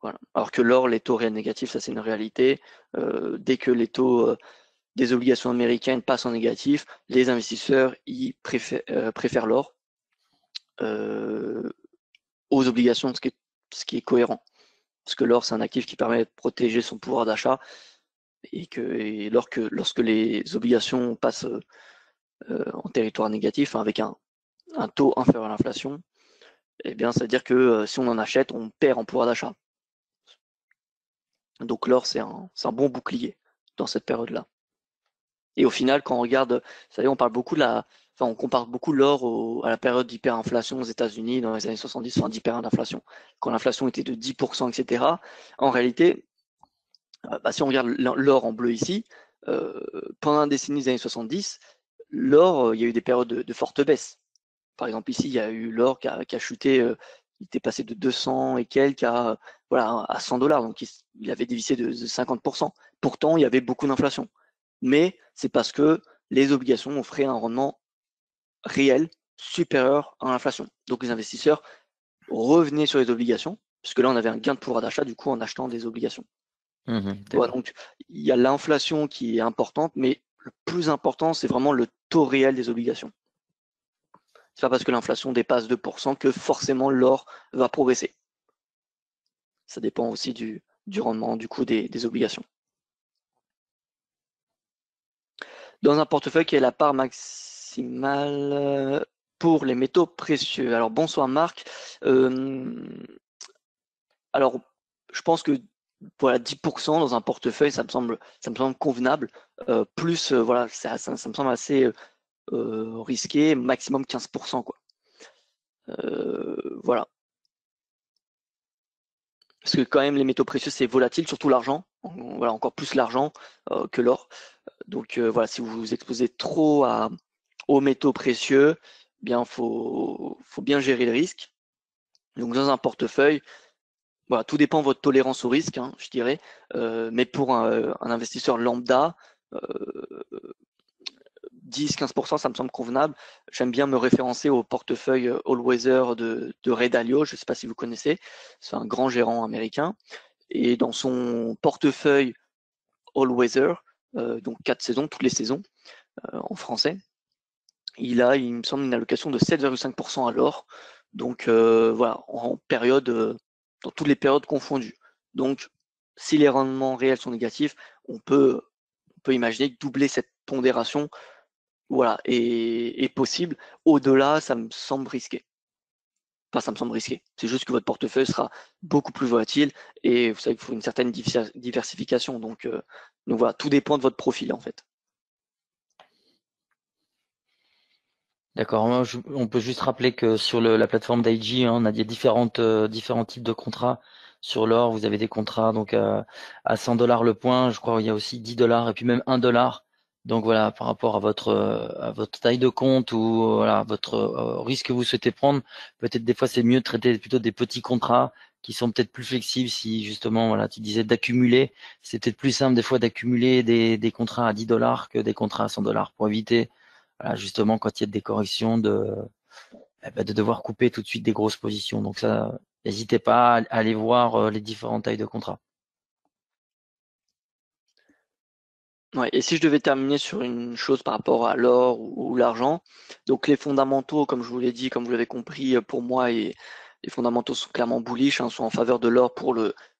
Voilà. Alors que l'or, les taux réels négatifs, ça c'est une réalité. Dès que les taux des obligations américaines passent en négatif, les investisseurs préfèrent l'or aux obligations, ce qui est cohérent. Parce que l'or, c'est un actif qui permet de protéger son pouvoir d'achat et lorsque les obligations passent en territoire négatif, hein, avec un taux inférieur à l'inflation, eh bien, ça veut dire que si on en achète, on perd en pouvoir d'achat. Donc l'or, c'est un bon bouclier dans cette période-là. Et au final, quand on regarde, vous savez, on parle beaucoup on compare beaucoup l'or à la période d'hyperinflation aux États-Unis dans les années 70, enfin d'hyperinflation, quand l'inflation était de 10%, etc. En réalité, si on regarde l'or en bleu ici, pendant la décennie des années 70, l'or, il y a eu des périodes de forte baisse. Par exemple, ici, il y a eu l'or qui a chuté, il était passé de 200 et quelques à 100 dollars, donc il avait dévissé de 50%. Pourtant, il y avait beaucoup d'inflation. Mais c'est parce que les obligations offraient un rendement réel supérieur à l'inflation. Donc les investisseurs revenaient sur les obligations, puisque là, on avait un gain de pouvoir d'achat du coup en achetant des obligations. Voilà, donc il y a l'inflation qui est importante, mais le plus important, c'est vraiment le taux réel des obligations. C'est pas parce que l'inflation dépasse 2% que forcément l'or va progresser. Ça dépend aussi du rendement du coût des obligations. Dans un portefeuille, quelle est la part maximale pour les métaux précieux? Alors bonsoir Marc. Alors je pense que voilà 10% dans un portefeuille, ça me semble convenable. Plus voilà, ça me semble assez risqué, maximum 15%, quoi. Voilà. Parce que quand même les métaux précieux c'est volatile, surtout l'argent. Voilà, encore plus l'argent que l'or. Donc voilà, si vous vous exposez trop aux métaux précieux, eh bien faut bien gérer le risque. Donc dans un portefeuille, voilà, tout dépend de votre tolérance au risque, hein, je dirais. Mais pour un investisseur lambda, 10-15%, ça me semble convenable. J'aime bien me référencer au portefeuille All Weather de Ray Dalio, je ne sais pas si vous connaissez, c'est un grand gérant américain. Et dans son portefeuille All Weather, donc 4 saisons, toutes les saisons en français, il a, il me semble, une allocation de 7,5% à l'or. Donc voilà, en période, dans toutes les périodes confondues. Donc si les rendements réels sont négatifs, on peut imaginer que doubler cette pondération, voilà, est possible. Au-delà, ça me semble risqué. Enfin, ça me semble risqué. C'est juste que votre portefeuille sera beaucoup plus volatile et vous savez qu'il faut une certaine diversification. Donc voilà, tout dépend de votre profil en fait. D'accord. On peut juste rappeler que sur la plateforme d'IG, on a différents types de contrats. Sur l'or, vous avez des contrats donc à 100 dollars le point. Je crois qu'il y a aussi 10 dollars et puis même 1 dollar. Donc voilà, par rapport à votre taille de compte ou voilà votre risque que vous souhaitez prendre, peut-être des fois c'est mieux de traiter plutôt des petits contrats qui sont peut-être plus flexibles. Si justement voilà, tu disais d'accumuler, c'est peut-être plus simple des fois d'accumuler des contrats à 10 dollars que des contrats à 100 dollars pour éviter voilà, justement, quand il y a des corrections, de devoir couper tout de suite des grosses positions. Donc ça, n'hésitez pas à aller voir les différentes tailles de contrat. Ouais, et si je devais terminer sur une chose par rapport à l'or ou l'argent, donc les fondamentaux, comme je vous l'ai dit, comme vous l'avez compris, pour moi, les fondamentaux sont clairement bullish, hein, sont en faveur de l'or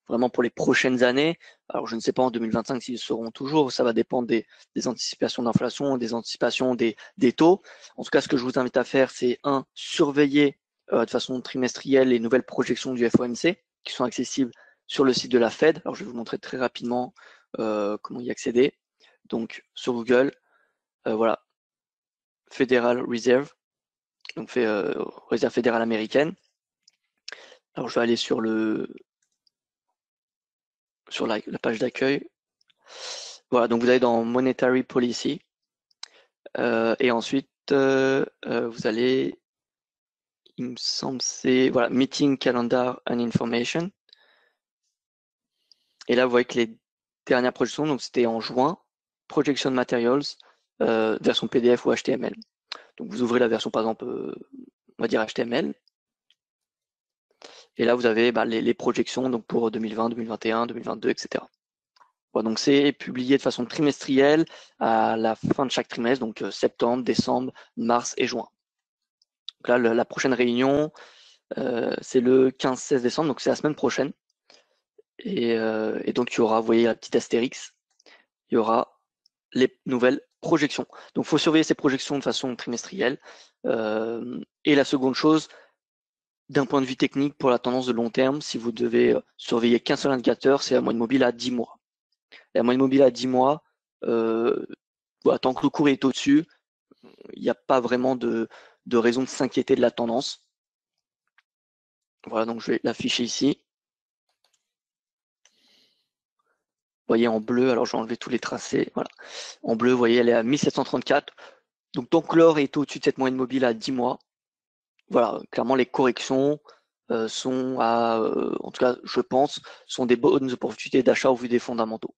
vraiment pour les prochaines années. Alors je ne sais pas en 2025 s'ils seront toujours, ça va dépendre des anticipations d'inflation, des anticipations des taux. En tout cas, ce que je vous invite à faire, c'est surveiller de façon trimestrielle les nouvelles projections du FOMC qui sont accessibles sur le site de la Fed. Alors je vais vous montrer très rapidement comment y accéder. Donc sur Google, voilà, Federal Reserve, donc Réserve fédérale américaine. Alors je vais aller sur la page d'accueil. Voilà, donc vous allez dans Monetary Policy et ensuite vous allez il me semble, c'est voilà, Meeting Calendar and Information. Et là, vous voyez que les dernières projections, donc c'était en juin, Projection Materials, version PDF ou HTML. Donc vous ouvrez la version, par exemple, on va dire HTML. Et là, vous avez les projections donc pour 2020, 2021, 2022, etc. Voilà, donc c'est publié de façon trimestrielle à la fin de chaque trimestre, donc septembre, décembre, mars et juin. Donc là, la prochaine réunion, c'est le 15-16 décembre, donc c'est la semaine prochaine. Et donc, il y aura, vous voyez la petite astérix, il y aura les nouvelles projections. Donc, il faut surveiller ces projections de façon trimestrielle. Et la seconde chose, d'un point de vue technique, pour la tendance de long terme, si vous devez surveiller qu'un seul indicateur, c'est la moyenne mobile à 10 mois. La moyenne mobile à 10 mois, tant que le cours est au-dessus, il n'y a pas vraiment de raison de s'inquiéter de la tendance. Voilà, donc je vais l'afficher ici. Vous voyez en bleu, alors je vais enlever tous les tracés. Voilà. En bleu, vous voyez, elle est à 1734. Donc tant que l'or est au-dessus de cette moyenne mobile à 10 mois, voilà, clairement les corrections sont en tout cas, je pense, sont des bonnes opportunités d'achat au vu des fondamentaux.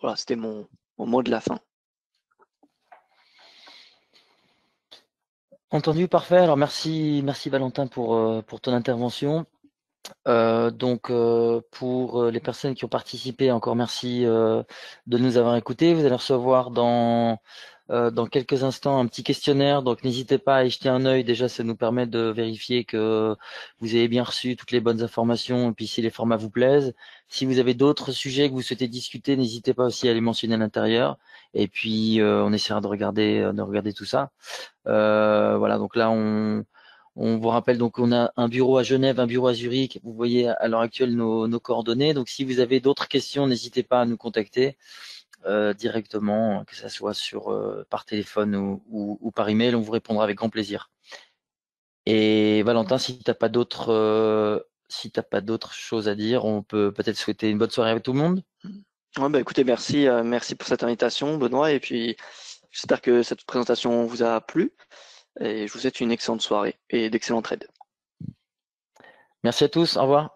Voilà, c'était mon mot de la fin. Entendu, parfait. Alors merci Valentin pour ton intervention. Pour les personnes qui ont participé, encore merci de nous avoir écoutés. Vous allez recevoir dans quelques instants un petit questionnaire, donc n'hésitez pas à y jeter un œil. Déjà, ça nous permet de vérifier que vous avez bien reçu toutes les bonnes informations et puis si les formats vous plaisent. Si vous avez d'autres sujets que vous souhaitez discuter, n'hésitez pas aussi à les mentionner à l'intérieur. Et puis, on essaiera de regarder tout ça. Voilà, donc là, on vous rappelle donc qu'on a un bureau à Genève, un bureau à Zurich. Vous voyez à l'heure actuelle nos coordonnées. Donc si vous avez d'autres questions, n'hésitez pas à nous contacter directement, que ce soit par téléphone ou par email. On vous répondra avec grand plaisir. Et Valentin, si t'as pas d'autres choses à dire, on peut peut-être souhaiter une bonne soirée avec tout le monde. Ouais, écoutez, merci pour cette invitation, Benoît, et puis j'espère que cette présentation vous a plu, et je vous souhaite une excellente soirée et d'excellents trades. Merci à tous, au revoir.